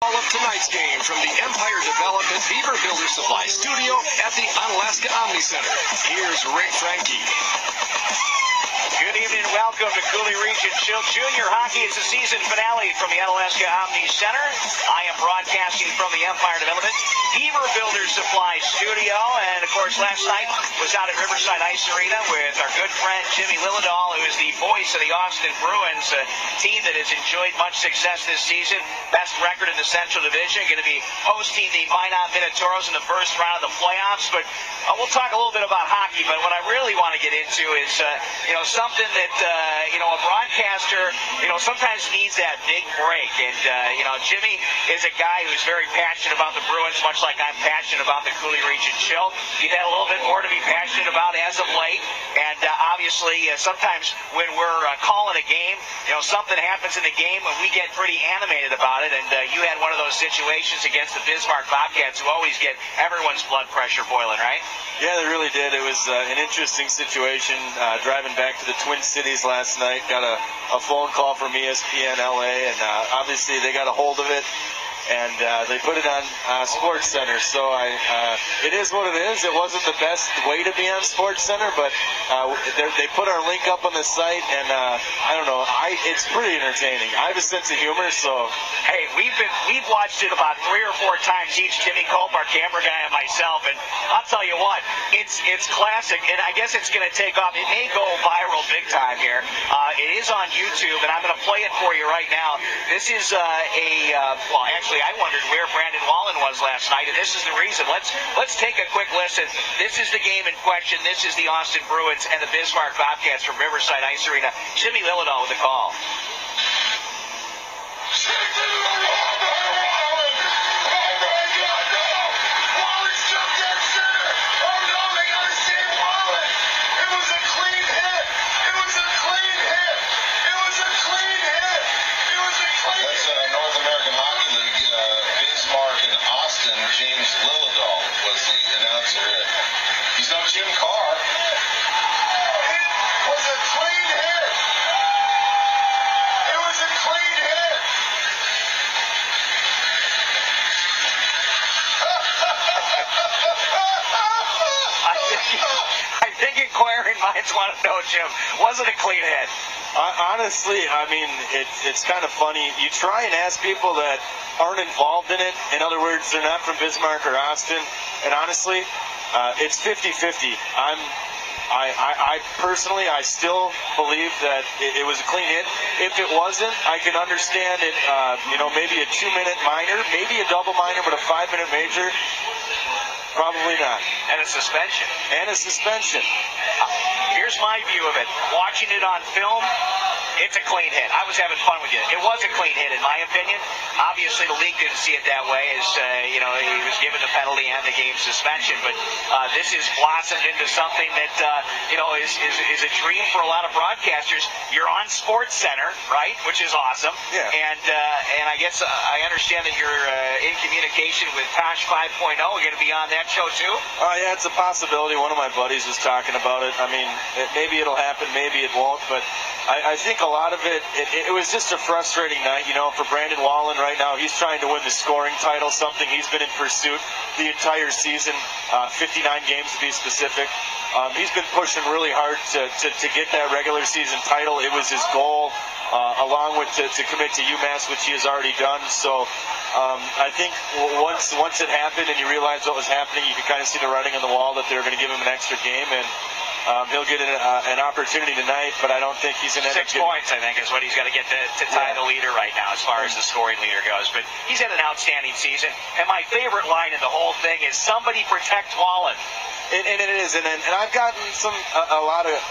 All of tonight's game from the Empire Development Beaver Builder Supply Studio at the Onalaska Omni Center. Here's Rick Franke. Good evening and welcome to Coulee Region Junior Hockey. It's the season finale from the Onalaska Omni Center. I am broadcasting from the Empire Development Beaver Builder Supply Studio. And, of course, last night was out at Riverside Ice Arena with our good friend Jimmy Lilledahl, who is the voice of the Austin Bruins, a team that has enjoyed much success this season. Best record in the Central Division. Going to be hosting the Minot Minotauros in the first round of the playoffs. But we'll talk a little bit about hockey. But what I really want to get into is, something that, a broadcaster, sometimes needs that big break. And, Jimmy is a guy who's very passionate about the Bruins, much like I'm passionate about the Coulee Region Chill. He's had a little bit more to be passionate about as of late. And obviously, sometimes when we're calling a game, something happens in the game and we get pretty animated about it. And you had one of those situations against the Bismarck Bobcats who always get everyone's blood pressure boiling, right? Yeah, they really did. It was an interesting situation. Driving back to the Twin Cities last night, got a phone call from ESPN LA, and obviously they got a hold of it. And they put it on Sports Center, so it is what it is. It wasn't the best way to be on Sports Center, but they put our link up on the site, and I don't know, it's pretty entertaining. I have a sense of humor, so. Hey, we've watched it about 3 or 4 times each. Jimmy Culp, our camera guy, and myself, and I'll tell you what, it's classic, and I guess it's going to take off. It may go viral big time here. It is on YouTube, and I'm going to play it for you right now. This is actually, I wondered where Brandon Wallen was last night, and this is the reason. Let's take a quick listen. This is the game in question. This is the Austin Bruins and the Bismarck Bobcats from Riverside Ice Arena. Jimmy Lilledahl with the call. James Lilledahl was the announcer here. He's no Jim Carr. It was a clean hit. It was a clean hit. I think inquiring minds want to know, Jim, was it a clean hit? Honestly, I mean, it's kind of funny. You try and ask people that aren't involved in it. In other words, they're not from Bismarck or Austin. And honestly, it's 50-50. I personally, I still believe that it was a clean hit. If it wasn't, I can understand it, maybe a 2-minute minor, maybe a double minor, but a 5-minute major, probably not. And a suspension. Here's my view of it. Watching it on film, it's a clean hit. I was having fun with it. It was a clean hit, in my opinion. Obviously, the league didn't see it that way, as he was given the penalty and the game suspension. But this has blossomed into something that is a dream for a lot of broadcasters. You're on Sports Center, right, which is awesome. Yeah. And I guess I understand that you're in communication with Tosh 5.0. You're going to be on that show too. Yeah, it's a possibility. One of my buddies was talking about it. I mean, maybe it'll happen, maybe it won't, but I think a lot of it was just a frustrating night, for Brandon Wallen right now. He's trying to win the scoring title, something he's been in pursuit the entire season, 59 games to be specific. He's been pushing really hard to get that regular season title. It was his goal, along with to commit to UMass, which he has already done. So I think once it happened and you realized what was happening, you could kind of see the writing on the wall that they were going to give him an extra game, and he'll get an opportunity tonight, but I don't think he's going to 6 points, I think, is what he's got to get to tie the leader right now as far as the scoring leader goes. But he's had an outstanding season. And my favorite line in the whole thing is, somebody protect Wallen. And it is. And I've gotten a lot of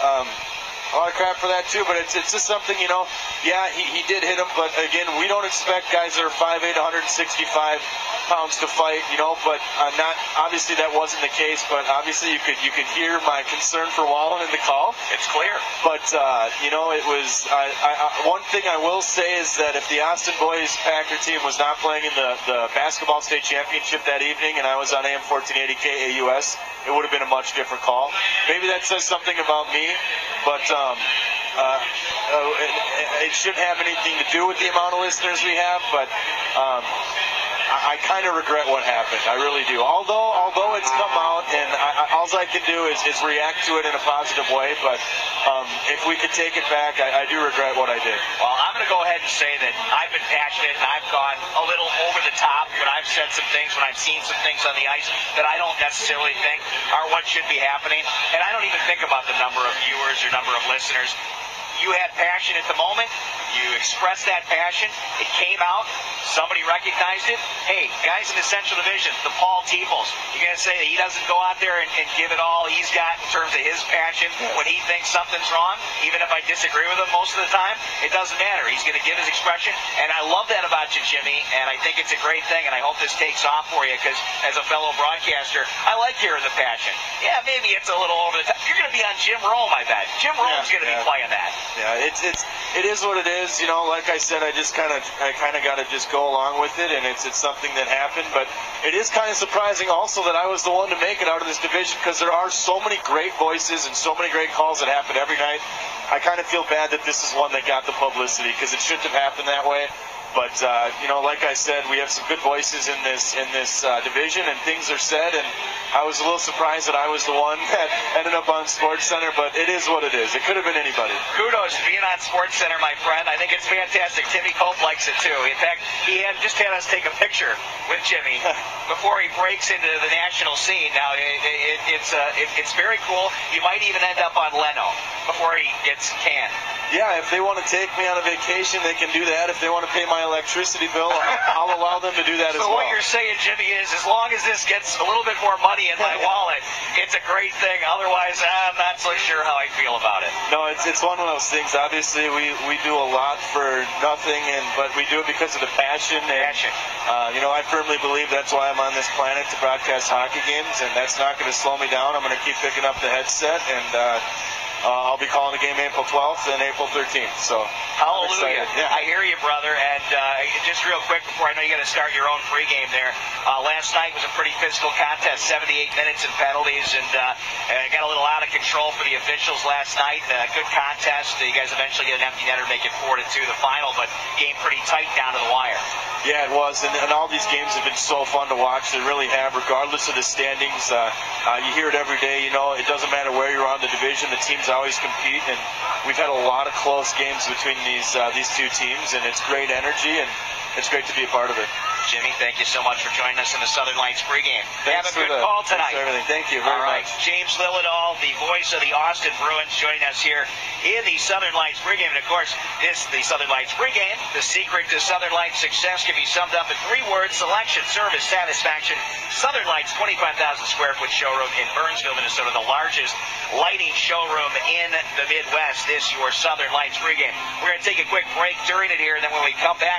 crap for that too, but it's just something, yeah, he did hit him, but again, we don't expect guys that are 5'8", 165 pounds to fight, but not, obviously that wasn't the case, but obviously you could hear my concern for Wallen in the call. It's clear. But, it was, one thing I will say is that if the Austin boys Packer team was not playing in the basketball state championship that evening and I was on AM 1480 KAUS, it would have been a much different call. Maybe that says something about me, but it shouldn't have anything to do with the amount of listeners we have, but I kind of regret what happened. I really do. Although it's come out, and all I can do is react to it in a positive way. But if we could take it back, I do regret what I did. Well, I'm going to go ahead and say that I've been passionate and I've gone a little over the top when I've said some things, when I've seen some things on the ice that I don't necessarily think are what should be happening. And I don't even think about the number of viewers or number of listeners. You had passion at the moment. You expressed that passion. It came out. Somebody recognized it. Hey, guys in the Central Division, the Paul Teeples, you're going to say that he doesn't go out there and give it all he's got in terms of his passion when he thinks something's wrong, even if I disagree with him most of the time. It doesn't matter. He's going to give his expression. And I love that about you, Jimmy, and I think it's a great thing, and I hope this takes off for you because as a fellow broadcaster, I like hearing the passion. Yeah, maybe it's a little over the top. You're going to be on Jim Rome, I bet. Jim Rome's going to be playing that. Yeah, it is what it is. You know, like I said, I kind of got to just go along with it, and it's something that happened. But it is kind of surprising also that I was the one to make it out of this division because there are so many great voices and so many great calls that happen every night. I kind of feel bad that this is one that got the publicity because it shouldn't have happened that way. But you know, like I said, we have some good voices in this division, and things are said. And I was a little surprised that I was the one that ended up on SportsCenter, but it is what it is. It could have been anybody. Kudos to being on SportsCenter, my friend. I think it's fantastic. Timmy Cope likes it too. In fact, he just had us take a picture with Jimmy before he breaks into the national scene. Now it's very cool. He might even end up on Leno before he gets canned. Yeah, if they want to take me on a vacation, they can do that. If they want to pay my electricity bill, I'll allow them to do that as well. So what you're saying, Jimmy, is as long as this gets a little bit more money in my wallet, it's a great thing. Otherwise, I'm not so sure how I feel about it. No, it's one of those things. Obviously, we do a lot for nothing, but we do it because of the passion. You know, I firmly believe that's why I'm on this planet to broadcast hockey games, and that's not going to slow me down. I'm going to keep picking up the headset, and I'll be calling a game April 12th and April 13th. So hallelujah. Yeah. I hear you, brother. And just real quick before I know you got to start your own pregame there, last night was a pretty physical contest, 78 minutes and penalties, and got a little out of control for the officials last night. Good contest. You guys eventually get an empty netter, make it 4-2 the final, but game pretty tight down to the wire. Yeah, it was, and all these games have been so fun to watch. They really have, regardless of the standings. You hear it every day. You know, it doesn't matter where you're on the division. The teams always compete, and we've had a lot of close games between these two teams, and it's great energy, and it's great to be a part of it. Jimmy, thank you so much for joining us in the Southern Lights pregame. Thanks Have a good call tonight. Thanks for everything. Thank you very much. James Lilledahl, the voice of the Austin Bruins, joining us here in the Southern Lights pregame. And of course, the Southern Lights pregame. The secret to Southern Lights success can be summed up in 3 words: selection, service, satisfaction. Southern Lights, 25,000 square foot showroom in Burnsville, Minnesota, the largest lighting showroom in the Midwest. This your Southern Lights pregame. We're going to take a quick break during it here, and then when we come back,